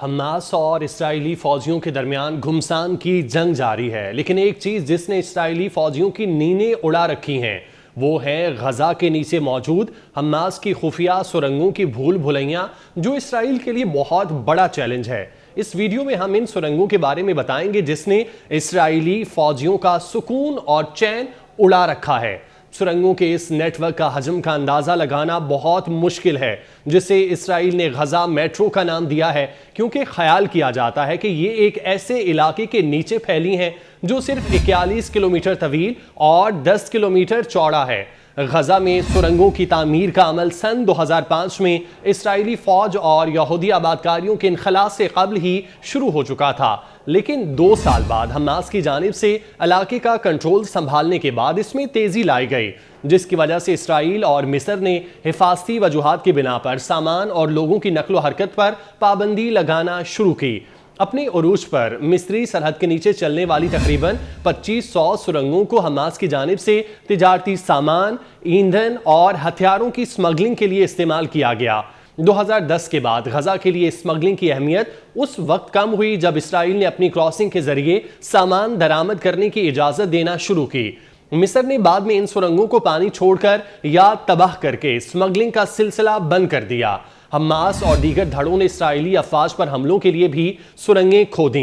Hamas और इस्राइली फौजियों के दरमियान घुमसान की जंग जारी है, लेकिन एक चीज जिसने इस्राइली फौजियों की नींदें उड़ा रखी हैं वो है गजा के नीचे मौजूद हमास की खुफिया सुरंगों की भूल भुलैया, जो इसराइल के लिए बहुत बड़ा चैलेंज है। इस वीडियो में हम इन सुरंगों के बारे में बताएंगे जिसने इस्राइली फौजियों का सुकून और चैन उड़ा रखा है। सुरंगों के इस नेटवर्क का हजम का अंदाजा लगाना बहुत मुश्किल है, जिसे इसराइल ने गजा मेट्रो का नाम दिया है क्योंकि ख्याल किया जाता है कि ये एक ऐसे इलाके के नीचे फैली हैं जो सिर्फ 41 किलोमीटर तवील और 10 किलोमीटर चौड़ा है। गजा में सुरंगों की तामीर का अमल सन 2005 में इसराइली फौज और यहूदी आबादकारियों के इनखला से कबल ही शुरू हो चुका था, लेकिन 2 साल बाद हमास की जानिब से इलाके का कंट्रोल संभालने के बाद इसमें तेजी लाई गई, जिसकी वजह से इसराइल और मिस्र ने हिफाजती वजूहात की बिना पर सामान और लोगों की नकलो हरकत पर पाबंदी लगाना शुरू की। अपने उरूज पर मिस्री सरहद के नीचे चलने वाली तकरीबन 2500 सुरंगों को हमास की जानिब से तिजारती सामान, ईंधन और हथियारों की स्मगलिंग के लिए इस्तेमाल किया गया। 2010 के बाद गजा के लिए स्मगलिंग की अहमियत उस वक्त कम हुई जब इसराइल ने अपनी क्रॉसिंग के जरिए सामान दरामद करने की इजाजत देना शुरू की। मिस्र ने बाद में इन सुरंगों को पानी छोड़कर या तबाह करके स्मगलिंग का सिलसिला बंद कर दिया। हमास और दीगर धड़ों ने इसराइली अफवाज पर हमलों के लिए भी सुरंगें खोदी।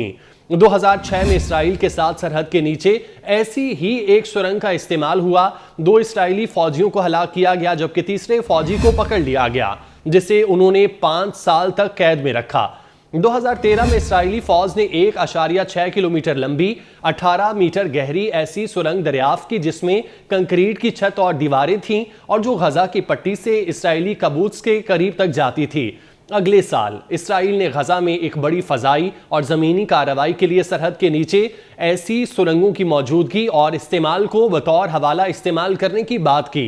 2006 में इसराइल के साथ सरहद के नीचे ऐसी ही एक सुरंग का इस्तेमाल हुआ। 2 इसराइली फौजियों को हलाक किया गया जबकि तीसरे फौजी को पकड़ लिया गया, जिसे उन्होंने 5 साल तक कैद में रखा। 2013 में इसराइली फौज ने 1.6 किलोमीटर लंबी 18 मीटर गहरी ऐसी सुरंग दरियाफ्त की जिसमें कंक्रीट की छत और दीवारें थीं और जो गजा की पट्टी से इसराइली कबूत्स के करीब तक जाती थी। अगले साल इसराइल ने गजा में एक बड़ी फजाई और ज़मीनी कार्रवाई के लिए सरहद के नीचे ऐसी सुरंगों की मौजूदगी और इस्तेमाल को बतौर हवाला इस्तेमाल करने की बात की।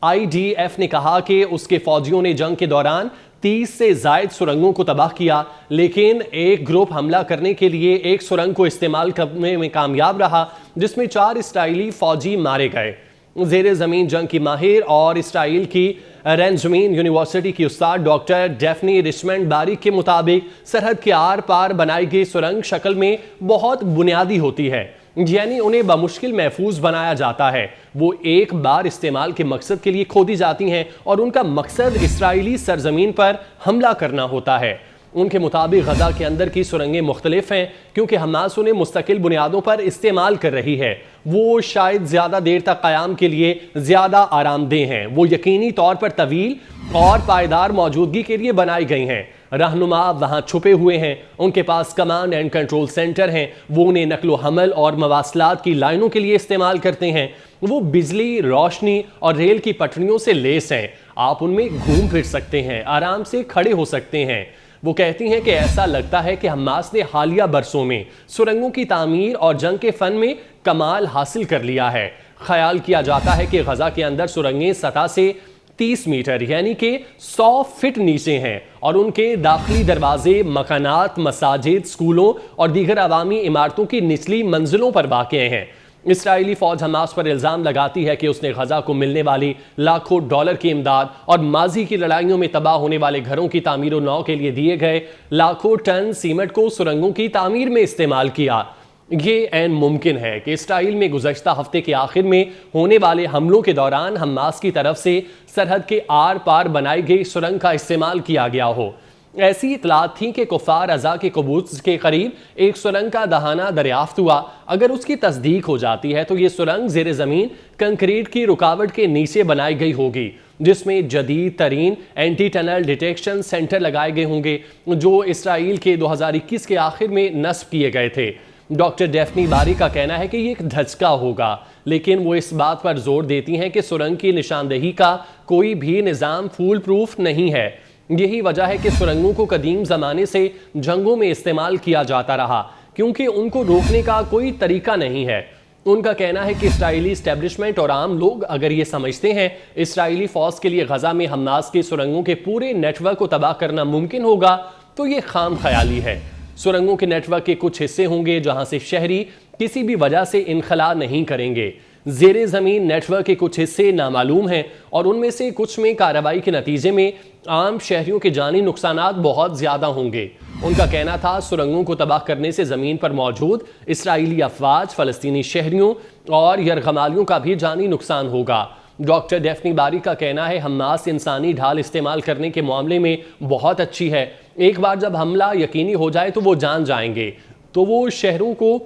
IDF ने कहा कि उसके फौजियों ने जंग के दौरान 30 से जायद सुरंगों को तबाह किया, लेकिन एक ग्रुप हमला करने के लिए एक सुरंग को इस्तेमाल करने में कामयाब रहा जिसमें 4 इसराइली फौजी मारे गए। ज़ेरे ज़मीन जंग की माहिर और इसराइल की रेंजमीन यूनिवर्सिटी की उस्ताद डॉक्टर डेफनी रिचमंड बारी के मुताबिक सरहद के आर पार बनाई गई सुरंग शक्ल में बहुत बुनियादी होती है, यानी उन्हें बमुश्किल महफूज बनाया जाता है। वो एक बार इस्तेमाल के मकसद के लिए खोदी जाती हैं और उनका मकसद इसराइली सरजमीन पर हमला करना होता है। उनके मुताबिक गजा के अंदर की सुरंगें मुख्तलिफ हैं क्योंकि हमास उन्हें मुस्तकिल बुनियादों पर इस्तेमाल कर रही है। वो शायद ज़्यादा देर तक क़याम के लिए ज़्यादा आरामदेह हैं। वो यकीनी तौर पर तवील और पायदार मौजूदगी के लिए बनाई गई हैं। रहनुमा वहाँ छुपे हुए हैं, उनके पास कमांड एंड कंट्रोल सेंटर हैं। वो उन्हें नकलो हमल और मवासलात की लाइनों के लिए इस्तेमाल करते हैं। वो बिजली, रोशनी और रेल की पटरियों से लेस हैं। आप उनमें घूम फिर सकते हैं, आराम से खड़े हो सकते हैं। वो कहती हैं कि ऐसा लगता है कि हमास ने हालिया बरसों में सुरंगों की तामीर और जंग के फन में कमाल हासिल कर लिया है। ख्याल किया जाता है कि गजा के अंदर सुरंगें सतह से 30 मीटर यानी कि 100 फीट नीचे हैं और उनके दाखिली दरवाजे मकानात, मसाजिद, स्कूलों और दीगर अवामी इमारतों की निचली मंजिलों पर वाक़ हैं। इसराइली फौज हमास पर इल्ज़ाम लगाती है कि उसने गजा को मिलने वाली लाखों डॉलर की इमदाद और माजी की लड़ाइयों में तबाह होने वाले घरों की तामीर और नौ के लिए दिए गए लाखों टन सीमेंट को सुरंगों की तामीर में इस्तेमाल किया। ये ऐन मुमकिन है कि इसराइल में गुज़श्ता हफ्ते के आखिर में होने वाले हमलों के दौरान हमास की तरफ से सरहद के आर पार बनाई गई सुरंग का इस्तेमाल किया गया हो। ऐसी इतलात थी कि कुफार अज़ा के कबूत्स के करीब एक सुरंग का दहाना दरियाफ्त हुआ। अगर उसकी तस्दीक हो जाती है तो ये सुरंग ज़ेरे ज़मीन कंक्रीट की रुकावट के नीचे बनाई गई होगी, जिसमें जदीद तरीन एंटी टनल डिटेक्शन सेंटर लगाए गए होंगे जो इसराइल के 2021 के आखिर में नस्ब किए गए थे। डॉक्टर डेफनी बारी का कहना है कि ये एक धचका होगा, लेकिन वो इस बात पर जोर देती हैं कि सुरंग की निशानदेही का कोई भी निज़ाम फूल प्रूफ नहीं है। यही वजह है कि सुरंगों को कदीम ज़माने से जंगों में इस्तेमाल किया जाता रहा क्योंकि उनको रोकने का कोई तरीका नहीं है। उनका कहना है कि इसराइली इस्टेब्लिशमेंट और आम लोग अगर ये समझते हैं इसराइली फौज के लिए गजा में हमास के सुरंगों के पूरे नेटवर्क को तबाह करना मुमकिन होगा तो ये खाम ख्याली है। सुरंगों के नेटवर्क के कुछ हिस्से होंगे जहां से शहरी किसी भी वजह से इनखला नहीं करेंगे। ज़ेरे ज़मीन नेटवर्क के कुछ हिस्से नामालूम हैं और उनमें से कुछ में कार्रवाई के नतीजे में आम शहरियों के जानी नुकसानात बहुत ज़्यादा होंगे। उनका कहना था सुरंगों को तबाह करने से ज़मीन पर मौजूद इसराइली अफवाज, फ़लस्तीनी शहरियों और यरगमालियों का भी जानी नुकसान होगा। डॉक्टर डेफनी बारी का कहना है हमास इंसानी ढाल इस्तेमाल करने के मामले में बहुत अच्छी है। एक बार जब हमला यकीनी हो जाए तो वो जान जाएंगे, तो वो शहरों को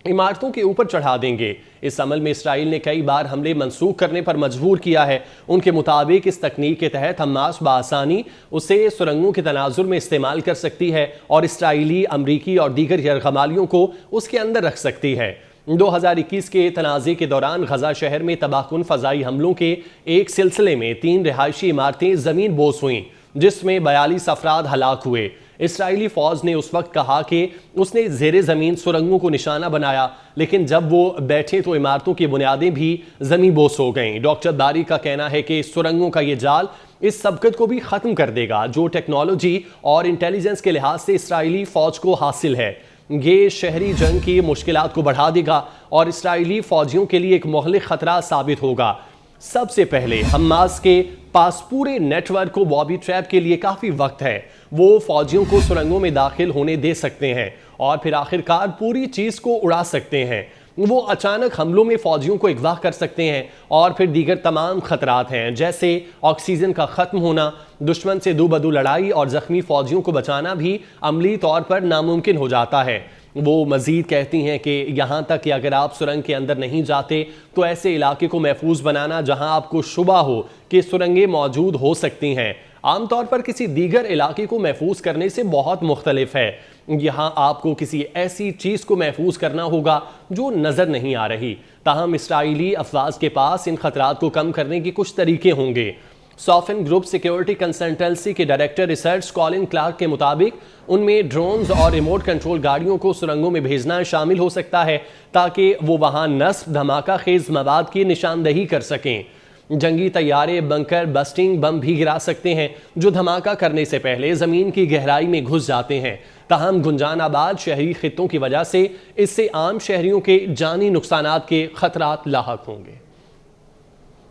इमारतों के ऊपर चढ़ा देंगे। इस अमल में इसराइल ने कई बार हमले मंसूख करने पर मजबूर किया है। उनके मुताबिक इस तकनीक के तहत हमास बआसानी उसे सुरंगों के तनाजुर में इस्तेमाल कर सकती है और इसराइली, अमरीकी और दीगर यरगमालियों को उसके अंदर रख सकती है। 2021 के तनाज़े के दौरान गजा शहर में तबाहकुन फ़ज़ाई हमलों के एक सिलसिले में 3 रिहायशी इमारतें ज़मीन बोस हुईं, जिसमें 42 अफराद हलाक हुए। इसराइली फ़ौज ने उस वक्त कहा कि उसने ज़ेरे ज़मीन सुरंगों को निशाना बनाया, लेकिन जब वो बैठे तो इमारतों की बुनियादें भी ज़मीन बोस हो गईं। डॉक्टर बारी का कहना है कि सुरंगों का ये जाल इस सबकत को भी ख़त्म कर देगा जो टेक्नोलॉजी और इंटेलिजेंस के लिहाज से इसराइली फ़ौज को हासिल है। ये शहरी जंग की मुश्किलात को बढ़ा देगा और इसराइली फ़ौजियों के लिए एक मोहलिक ख़तरा साबित होगा। सबसे पहले हमास के पास पूरे नेटवर्क को बॉबी ट्रैप के लिए काफ़ी वक्त है। वो फौजियों को सुरंगों में दाखिल होने दे सकते हैं और फिर आखिरकार पूरी चीज़ को उड़ा सकते हैं। वो अचानक हमलों में फौजियों को अगवा कर सकते हैं और फिर दीगर तमाम खतरात हैं, जैसे ऑक्सीजन का ख़त्म होना, दुश्मन से दो बदू लड़ाई और ज़ख्मी फौजियों को बचाना भी अमली तौर पर नामुमकिन हो जाता है। वो मज़ीद कहती हैं कि यहाँ तक कि अगर आप सुरंग के अंदर नहीं जाते तो ऐसे इलाके को महफूज बनाना जहाँ आपको शुबा हो कि सुरंगें मौजूद हो सकती हैं, आमतौर पर किसी दीगर इलाके को महफूज करने से बहुत मुख्तलिफ है। यहाँ आपको किसी ऐसी चीज़ को महफूज करना होगा जो नज़र नहीं आ रही। ताहम इसराइली अफवाज के पास इन खतरात को कम करने के कुछ तरीके होंगे। सॉफिन ग्रुप सिक्योरिटी कंसल्टेंसी के डायरेक्टर रिसर्च कॉलिन क्लार्क के मुताबिक उनमें ड्रोन्स और रिमोट कंट्रोल गाड़ियों को सुरंगों में भेजना शामिल हो सकता है ताकि वो वहाँ नस्ब, धमाका खेज मवाद की निशानदही कर सकें। जंगी तैयारे बंकर बस्टिंग बम भी गिरा सकते हैं जो धमाका करने से पहले ज़मीन की गहराई में घुस जाते हैं। ताहम गुंजानाबाद शहरी खित्तों की वजह से इससे आम शहरियों के जानी नुकसानात के खतरात लाहक होंगे।